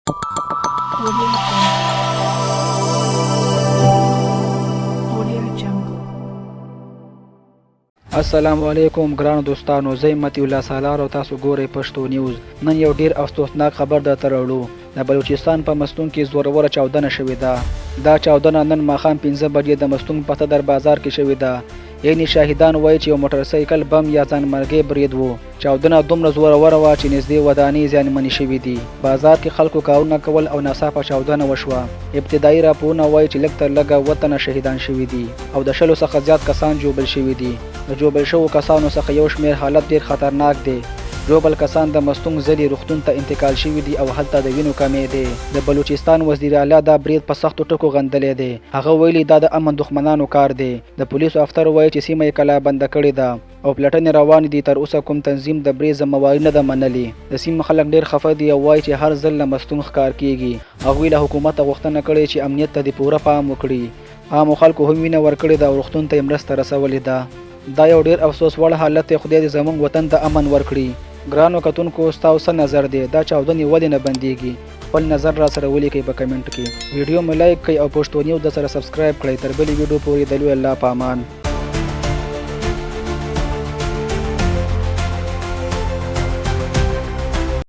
Audio Jungle. السلام علیکم ګرانو دوستانو، زه متي الله سالار او تاسو ګورئ پښتو نیوز. نن یو ډیر افسوسناک خبر درته راوړو. د بلوچستان په مستونګ کې زوروره چاودنه شوې ده. دا چاودنه نن ماښام 5 بجې د مستونګ په صدر بازار کې شوې ده. یعنی شاهدان وایي چې یو موټر سایکل بم یا ځانمرګي برید وو. چاودنه دومره زوروره وه چې نږدې ودانۍ زیانمنې شوې دي. بازار کې خلکو کارونه کول او ناڅاپه چاودنه وشوه. ابتدایي راپورونه وایي چې لږ تر لږه 7 تنه شهیدان شوي دي او د 100 څخه زیات کسان ژوبل شوي دي. د ژوبل شوو کسانو څخه یو شمېر حالت ډیر خطرناک دی. ژوبل کسان د مستونګ ځلي روغتون ته انتقال شوي دي او هلته د وینو کمی دی. د بلوچستان وزیر اعلی دا برید په سختو ټکو غندلی دی. هغه ویلي دا د امن دښمنانو کار دی. د پولیسو افسر وایي چې سیمه یې کلا بنده کړې ده او پلټنې روانې دي. تر اوسه کوم تنظیم د برید ذمهواري نه ده منلې. د سیمې خلک ډیر خفه دي او وایي چې هر ځل له مستونګ ښکار کیږي. هغوی له حکومته غوښتنه کړې چې امنیت ته د پوره پام وکړي. عامو خلکو هم وینه ورکړې ده او روغتون ته یې مرسته رسولې ده. دا یو ډیر افسوس وړ حالت دی. خدای دې زموږ وطن ته امن ورکړي. ګرانو کتونکو، ستاسو څه نظر دی؟ دا چاودنې ولې نه بندیږي؟ خپل نظر را سره ولیکئ په کمنټ کې. ویډیو مې لایک کړئ او پښتو نیوز د سره سبسکرایب کړئ. تر بلې ویډیو پورې د لوی الله په امان.